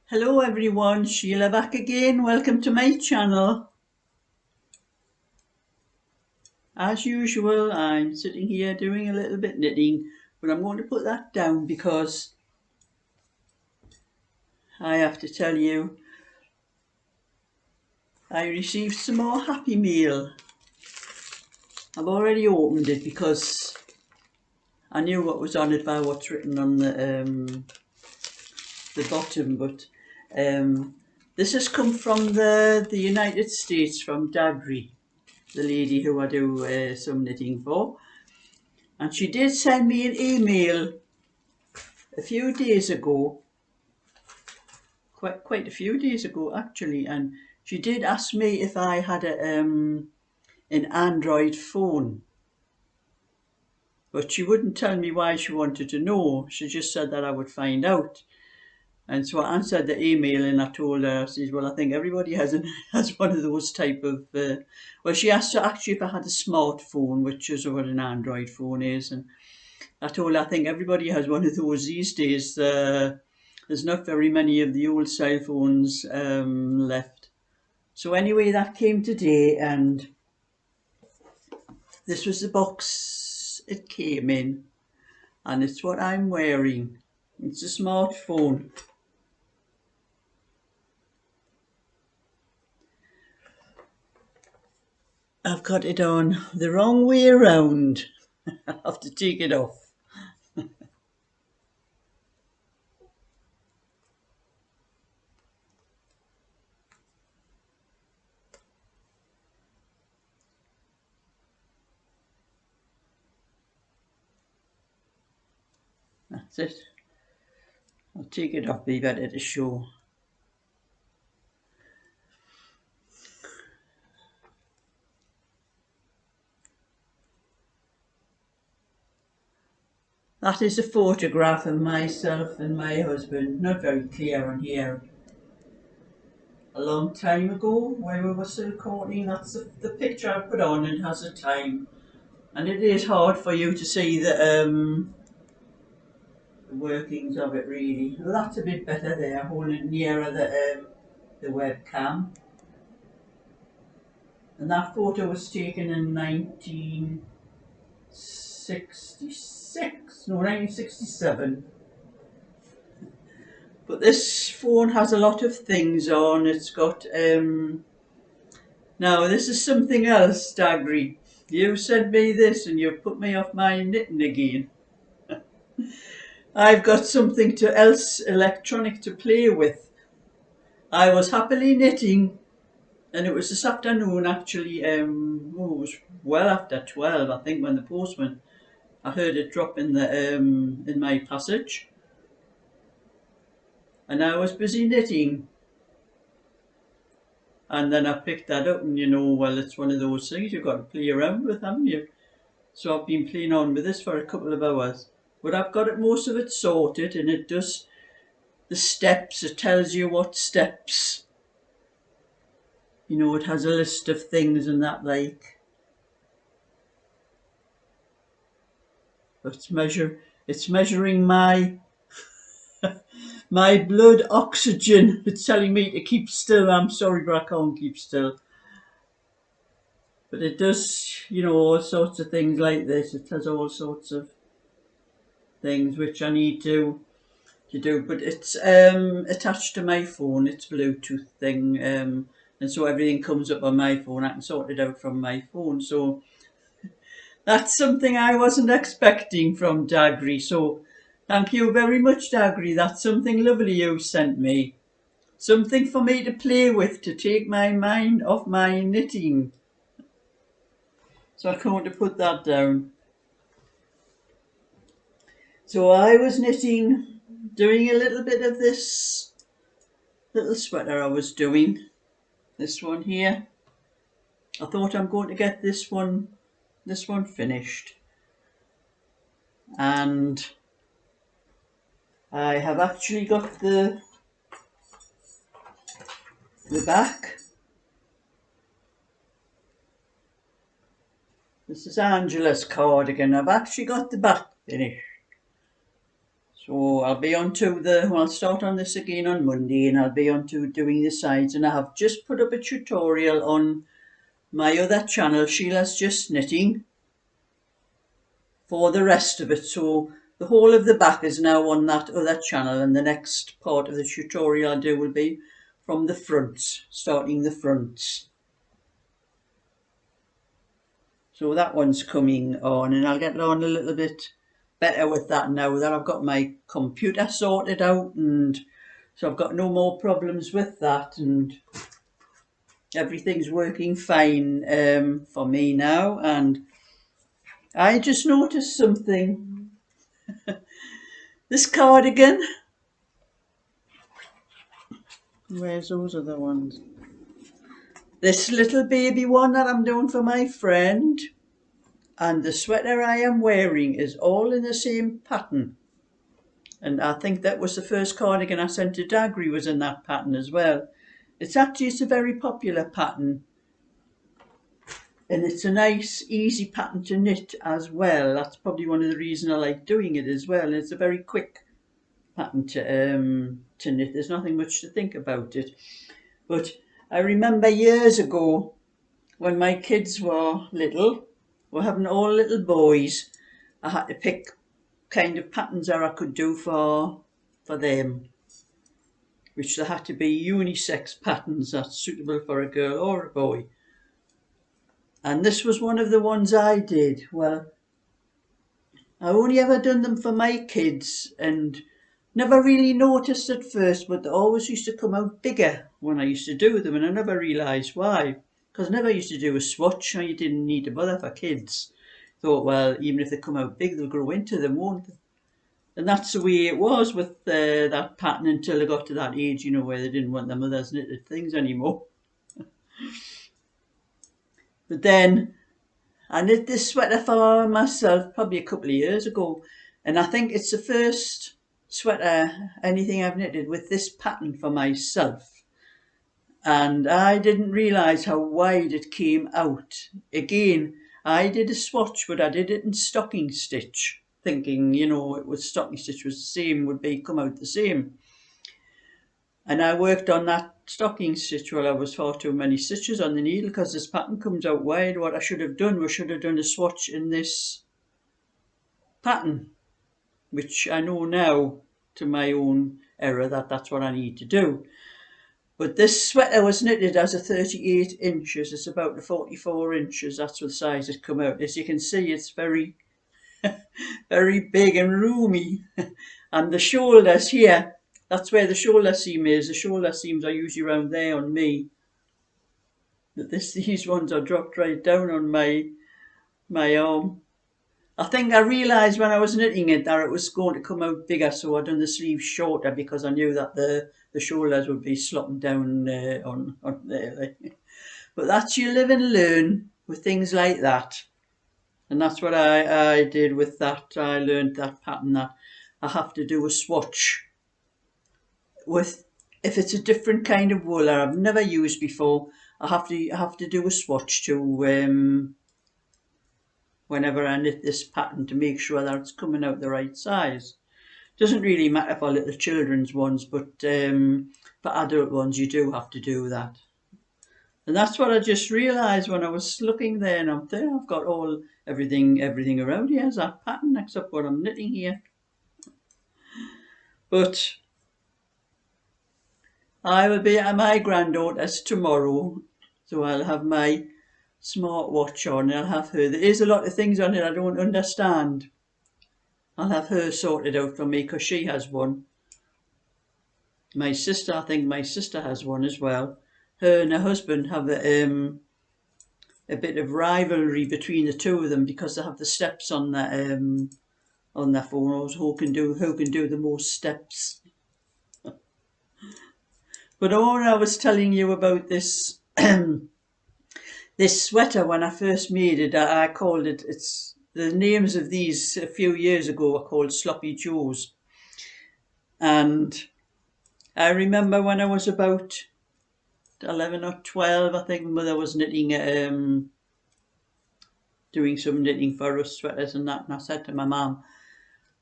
Hello everyone, Sheila back again. Welcome to my channel. As usual, I'm sitting here doing a little bit knitting, but I'm going to put that down because I have to tell you, I received some more Happy Meal. I've already opened it because I knew what was on it by what's written on the bottom, but this has come from the United States, from Dagry, the lady who I do some knitting for. And she did send me an email a few days ago, quite a few days ago actually, and she did ask me if I had an Android phone. But she wouldn't tell me why she wanted to know. She just said that I would find out. And so I answered the email and I told her, I says, well, I think everybody has one of those type of, well, she asked actually if I had a smartphone, which is what an Android phone is. And I told her I think everybody has one of those these days. There's not very many of the old cell phones left. So anyway, that came today, and this was the box it came in, and it's what I'm wearing. It's a smartphone. I've got it on the wrong way around. I have to take it off. That's it. I'll take it off, be better to show. That is a photograph of myself and my husband, not very clear on here. A long time ago, when we were still courting. That's the picture I put on. It has a time, and it is hard for you to see the workings of it really. Well, that's a bit better there, holding it nearer the webcam. And that photo was taken in 1967. But this phone has a lot of things on. It's got now this is something else, Dagry. You sent me this and you've put me off my knitting again. I've got something else electronic to play with. I was happily knitting, and it was this afternoon actually. It was well after 12, I think, when the postman. I heard it drop in my passage, and I was busy knitting. And then I picked that up, and well, it's one of those things you've got to play around with, haven't you? So I've been playing on with this for a couple of hours. But I've got most of it sorted, and it does the steps. It tells you what steps. It has a list of things and that like. It's measuring my my blood oxygen. It's telling me to keep still. I'm sorry, but I can't keep still. But it does, all sorts of things like this. It has all sorts of things which I need to do. But it's attached to my phone. It's Bluetooth thing, and so everything comes up on my phone. I can sort it out from my phone. So that's something I wasn't expecting from Dagry. So thank you very much, Dagry. That's something lovely you sent me. Something for me to play with, to take my mind off my knitting. So I'm going to put that down. So I was knitting, doing a little bit of this little sweater I was doing. This one here. I thought I'm going to get this one finished. And I have actually got the back. This is Angela's cardigan. I've actually got the back finished. So I'll be on to I'll start on this again on Monday, and I'll be on to doing the sides. And I have just put up a tutorial on my other channel, Sheila's Just Knitting, for the rest of it. So the whole of the back is now on that other channel, and the next part of the tutorial I do will be from the fronts, starting the fronts. So that one's coming on, and I'll get on a little bit better with that now that I've got my computer sorted out, and so I've got no more problems with that, and everything's working fine for me now. And I just noticed something. This cardigan, where's those other ones? This little baby one that I'm doing for my friend, and the sweater I am wearing is all in the same pattern. And I think that was the first cardigan I sent to Dagry was in that pattern as well. It's a very popular pattern, and it's a nice easy pattern to knit as well. That's probably one of the reasons I like doing it as well. It's a very quick pattern to knit. There's nothing much to think about it. But I remember years ago when my kids were little, were having all little boys, I had to pick kind of patterns that I could do for them, which there had to be unisex patterns that's suitable for a girl or a boy. And this was one of the ones I did. Well, I only ever done them for my kids and never really noticed at first, but they always used to come out bigger when I used to do them, and I never realised why. Because I never used to do a swatch, and you didn't need to bother for kids. Thought, well, even if they come out big, they'll grow into them, won't they? And that's the way it was with that pattern until they got to that age, you know, where they didn't want their mothers knitted things anymore. But then I knit this sweater for myself probably a couple of years ago, and I think it's the first sweater, anything I've knitted with this pattern for myself. And I didn't realise how wide it came out. Again, I did a swatch, but I did it in stocking stitch, thinking, you know, it was stocking stitch was the same, would be come out the same. And I worked on that stocking stitch while I was far too many stitches on the needle, because this pattern comes out wide. What I should have done was should have done a swatch in this pattern, which I know now to my own error that that's what I need to do. But this sweater was knitted as a 38 inches. It's about the 44 inches. That's what size it's come out. As you can see, it's very, very big and roomy. And the shoulders here, that's where the shoulder seam is. The shoulder seams are usually around there on me. But these ones are dropped right down on my arm. I think I realised when I was knitting it that it was going to come out bigger, so I done the sleeves shorter because I knew that the shoulders would be slopping down on there. But that's you live and learn with things like that. And that's what I did with that. I learned that pattern that I have to do a swatch with, if it's a different kind of wool that I've never used before, I have to do a swatch to whenever I knit this pattern to make sure that it's coming out the right size. Doesn't really matter for little children's ones, but for adult ones you do have to do that. And that's what I just realised when I was looking there, and I'm there, I've got everything around here is that pattern except what I'm knitting here. But I will be at my granddaughter's tomorrow, so I'll have my smartwatch on. I'll have her. There is a lot of things on it I don't understand. I'll have her sorted out for me because she has one. My sister, I think my sister has one as well. Her and her husband have a bit of rivalry between the two of them because they have the steps on their phone. Who can do the most steps? But all I was telling you about this this sweater, when I first made it, I called it, the names of these a few years ago were called Sloppy Joes. And I remember when I was about 11 or 12, I think mother was knitting, doing some knitting for us, sweaters and that, and I said to my mum,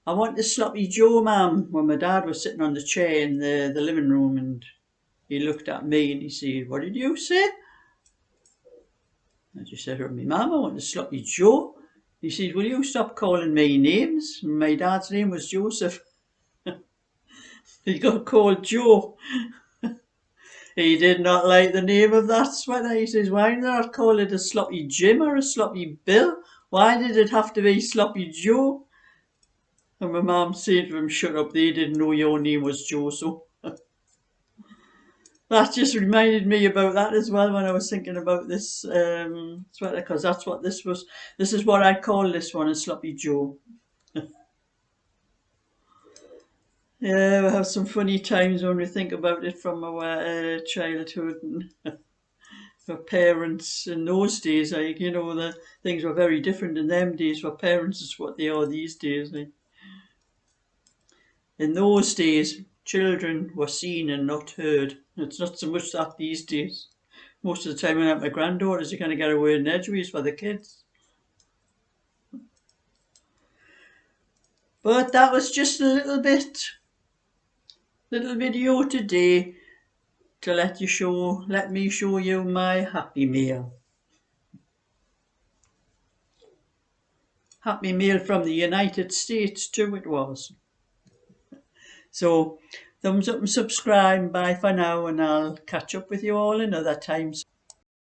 I want a sloppy Joe, ma'am, when my dad was sitting on the chair in the living room, and he looked at me and he said, "What did you say?" I just said to me, "Mum, I want a sloppy Joe." He said, "Will you stop calling me names?" My dad's name was Joseph. He got called Joe. He did not like the name of that sweater. He says, "Why did not call it a sloppy Jim or a sloppy Bill? Why did it have to be sloppy Joe?" And my mum said to him, "Shut up, they didn't know your name was Joe." So that just reminded me about that as well when I was thinking about this sweater, because that's what this was. This is what I call this one, a sloppy Joe. Yeah, we have some funny times when we think about it from our childhood and our parents in those days. Like, the things were very different in them days. For parents, is what they are these days. Like. In those days, children were seen and not heard. It's not so much that these days. Most of the time when I'm at my granddaughters, you kind of get away in edgeways for the kids. But that was just a little video today to let me show you my Happy Meal. Happy Meal from the United States too, it was. So thumbs up and subscribe. Bye for now, and I'll catch up with you all another time.